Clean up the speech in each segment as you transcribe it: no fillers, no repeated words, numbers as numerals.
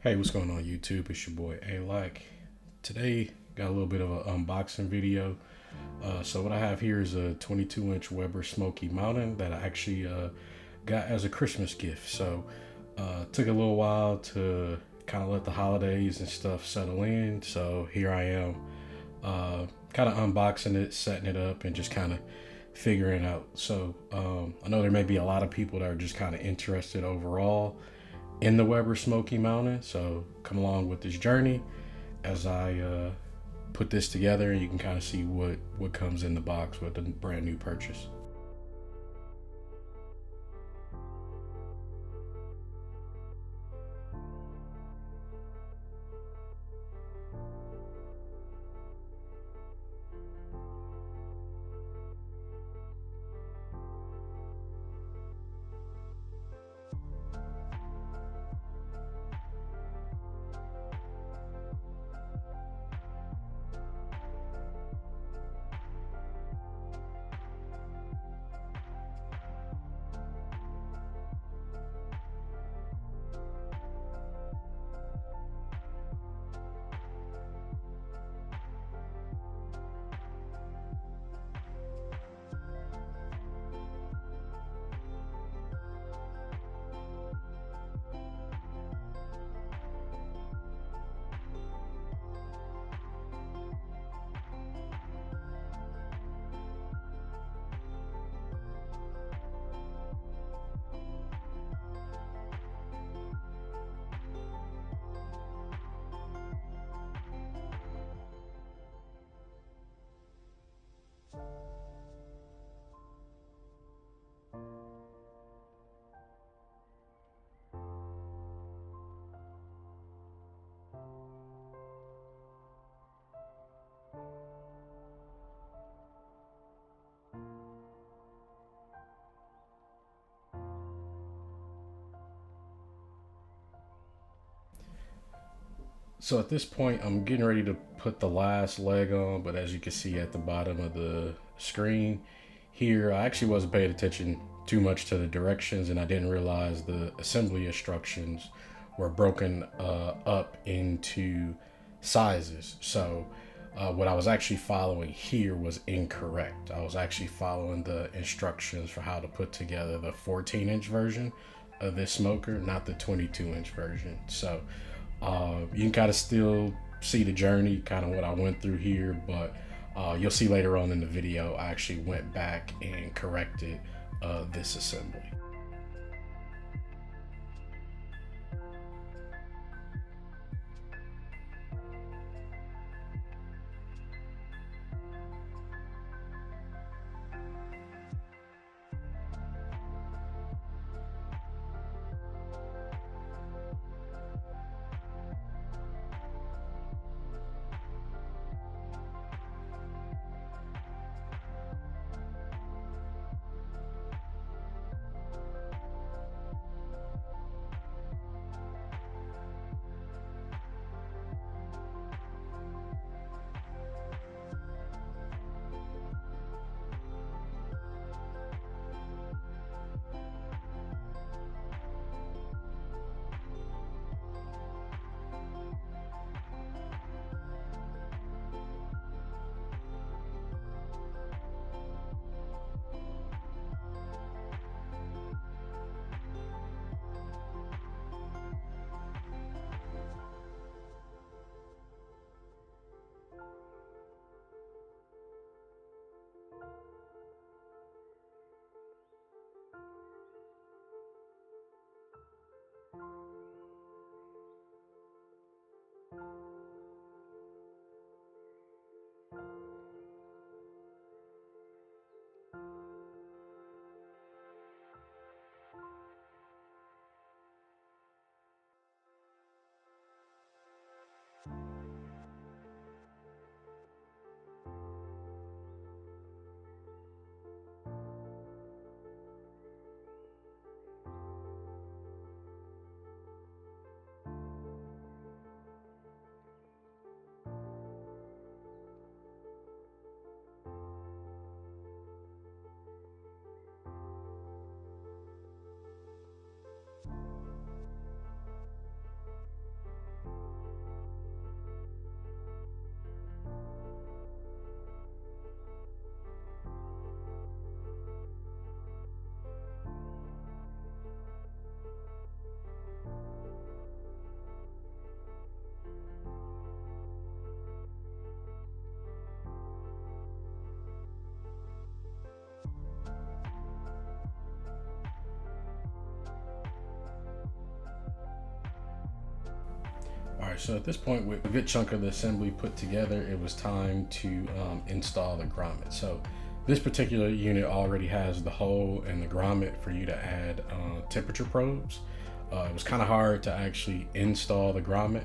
Hey, what's going on YouTube? It's your boy A-Lac. Today, got a little bit of an unboxing video. So what I have here is a 22-inch Weber Smokey Mountain that I actually got as a Christmas gift. So took a little while to kind of let the holidays and stuff settle in. So here I am, kind of unboxing it, setting it up, and just kind of figuring it out. So I know there may be a lot of people that are just kind of interested overall in the Weber Smoky Mountain. So come along with this journey as I put this together, and you can kind of see what comes in the box with the brand new purchase. So at this point, I'm getting ready to put the last leg on, but as you can see at the bottom of the screen here, I actually wasn't paying attention too much to the directions, and I didn't realize the assembly instructions were broken up into sizes. So what I was actually following here was incorrect. I was actually following the instructions for how to put together the 14-inch version of this smoker, not the 22-inch version. So you can kind of still see the journey, kind of what I went through here, but you'll see later on in the video, I actually went back and corrected this assembly. All right, so at this point, with a good chunk of the assembly put together, it was time to install the grommet. So this particular unit already has the hole and the grommet for you to add temperature probes. It was kind of hard to actually install the grommet,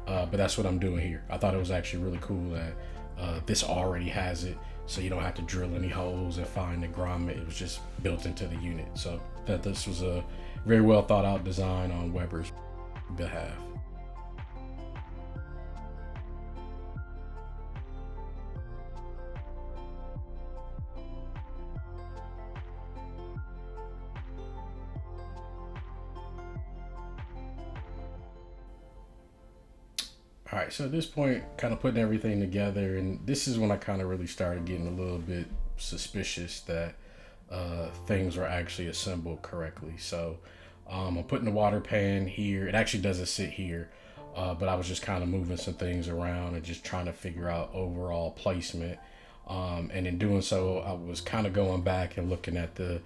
but that's what I'm doing here. I thought it was actually really cool that this already has it, so you don't have to drill any holes and find the grommet. It was just built into the unit. So that this was a very well thought out design on Weber's behalf. All right, so at this point, kind of putting everything together, and this is when I kind of really started getting a little bit suspicious that things were actually assembled correctly. So I'm putting the water pan here. It actually doesn't sit here, but I was just kind of moving some things around and just trying to figure out overall placement. And in doing so, I was kind of going back and looking at the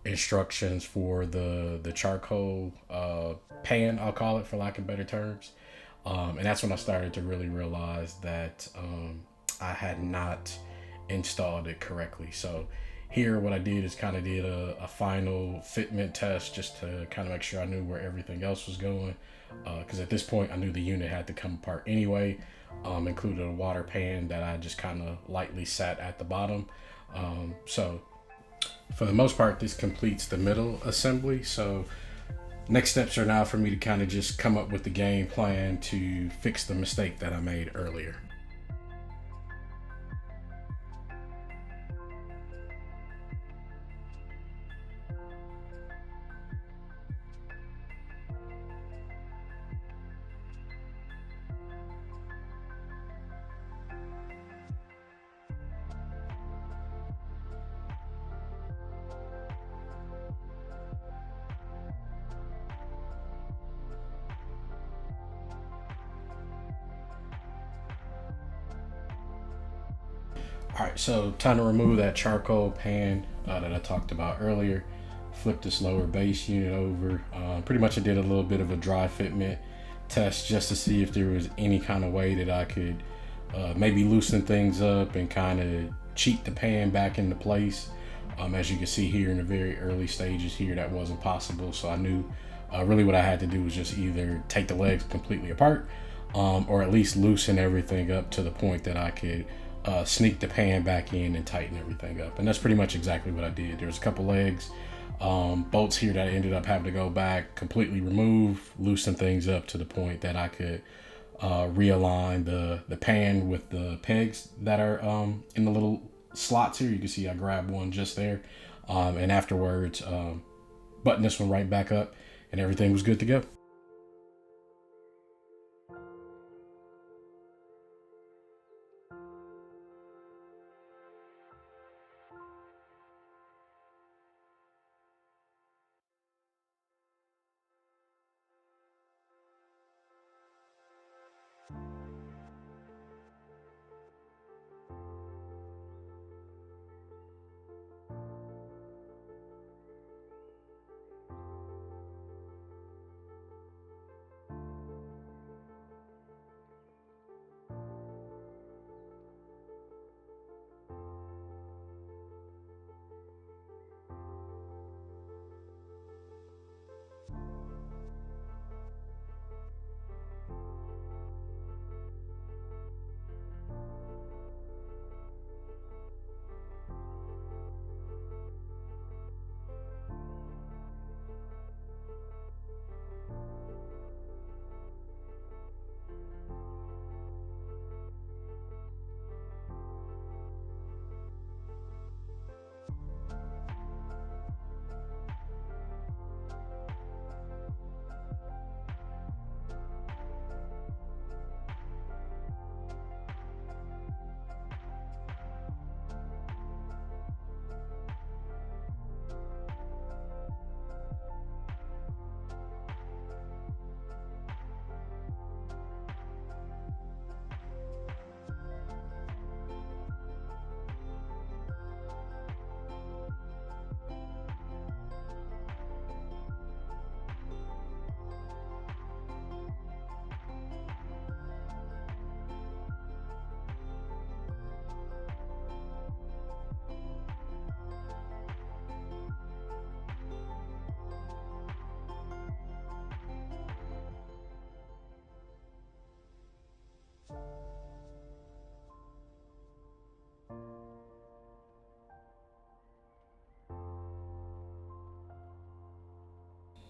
instructions for the charcoal pan, I'll call it for lack of better terms. And that's when I started to really realize that I had not installed it correctly. So here, what I did is kind of did a final fitment test just to kind of make sure I knew where everything else was going. Because at this point, I knew the unit had to come apart anyway. Included a water pan that I just kind of lightly sat at the bottom. So for the most part, this completes the middle assembly. So next steps are now for me to kind of just come up with the game plan to fix the mistake that I made earlier. All right, so time to remove that charcoal pan that I talked about earlier. Flip this lower base unit over. Pretty much I did a little bit of a dry fitment test just to see if there was any kind of way that I could maybe loosen things up and kind of cheat the pan back into place. As you can see here in the very early stages here, that wasn't possible. So I knew really what I had to do was just either take the legs completely apart or at least loosen everything up to the point that I could sneak the pan back in and tighten everything up. And that's pretty much exactly what I did. There's a couple legs, bolts here that I ended up having to go back, completely remove, loosen things up to the point that I could realign the pan with the pegs that are in the little slots here. You can see I grabbed one just there. And afterwards, button this one right back up and everything was good to go.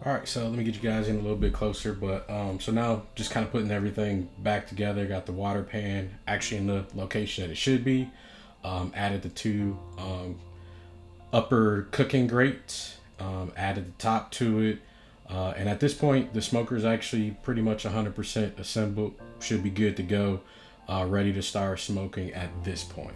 All right, so let me get you guys in a little bit closer. But so now just kind of putting everything back together. Got the water pan actually in the location that it should be. Added the two upper cooking grates. Added the top to it. And at this point, the smoker is actually pretty much 100% assembled. Should be good to go. Ready to start smoking at this point.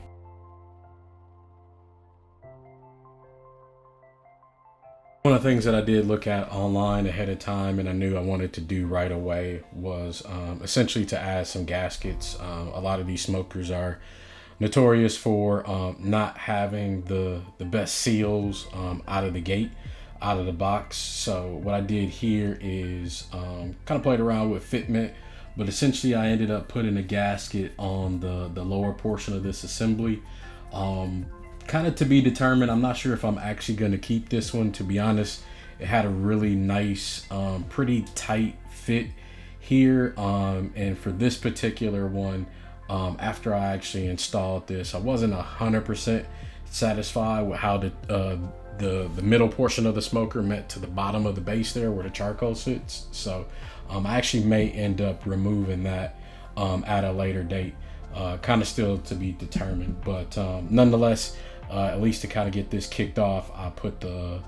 One of the things that I did look at online ahead of time and I knew I wanted to do right away was essentially to add some gaskets. A lot of these smokers are notorious for not having the best seals out of the gate, out of the box. So what I did here is kind of played around with fitment, but essentially I ended up putting a gasket on the lower portion of this assembly. Kind of to be determined. I'm not sure if I'm actually going to keep this one, to be honest. It had a really nice, pretty tight fit here. And for this particular one, after I actually installed this, I wasn't 100% satisfied with how the middle portion of the smoker met to the bottom of the base there where the charcoal sits. So I actually may end up removing that at a later date. Kind of still to be determined, but nonetheless, at least to kind of get this kicked off, I put the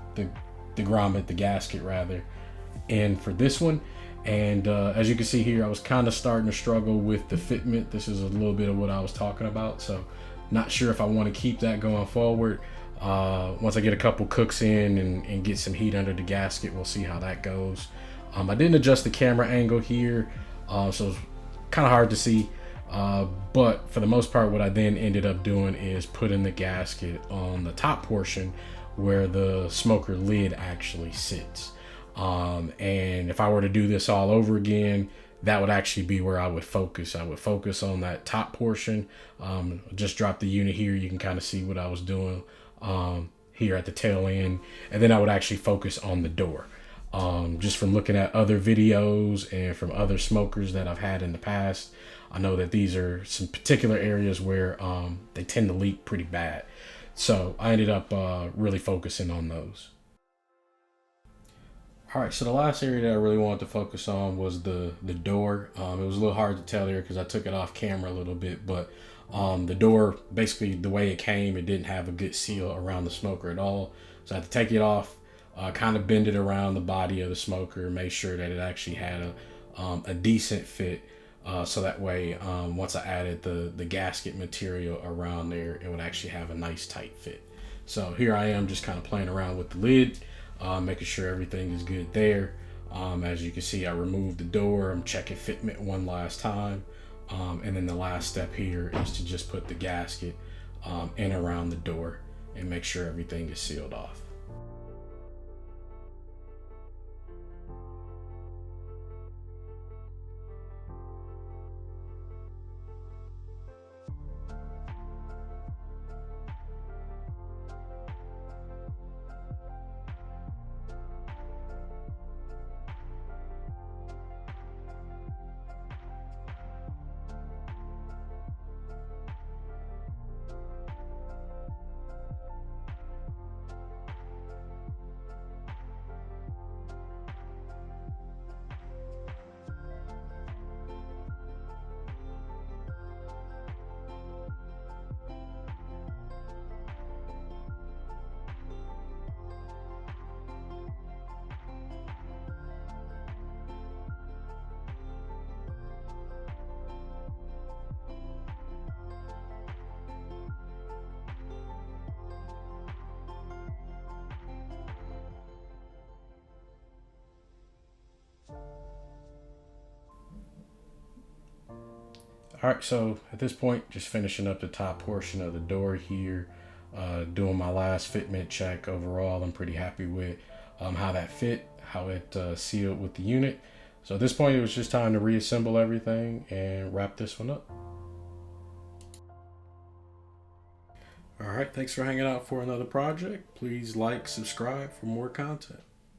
grommet, the gasket rather, in for this one. And as you can see here, I was kind of starting to struggle with the fitment. This is a little bit of what I was talking about, so not sure if I want to keep that going forward. Once I get a couple cooks in and get some heat under the gasket, we'll see how that goes. I didn't adjust the camera angle here, so it's kind of hard to see. But for the most part, what I then ended up doing is putting the gasket on the top portion where the smoker lid actually sits. And if I were to do this all over again, that would actually be where I would focus. I would focus on that top portion. Just drop the unit here. You can kind of see what I was doing here at the tail end. And then I would actually focus on the door. Just from looking at other videos and from other smokers that I've had in the past, I know that these are some particular areas where they tend to leak pretty bad. So I ended up really focusing on those. All right, so the last area that I really wanted to focus on was the door. It was a little hard to tell there because I took it off camera a little bit, but the door, basically the way it came, it didn't have a good seal around the smoker at all. So I had to take it off, kind of bend it around the body of the smoker, make sure that it actually had a decent fit. So that way, once I added the gasket material around there, it would actually have a nice tight fit. So here I am just kind of playing around with the lid, making sure everything is good there. As you can see, I removed the door. I'm checking fitment one last time. And then the last step here is to just put the gasket in around the door and make sure everything is sealed off. All right, so at this point, just finishing up the top portion of the door here, doing my last fitment check. Overall, I'm pretty happy with how that fit, how it sealed with the unit. So at this point, it was just time to reassemble everything and wrap this one up. All right, thanks for hanging out for another project. Please like, subscribe for more content.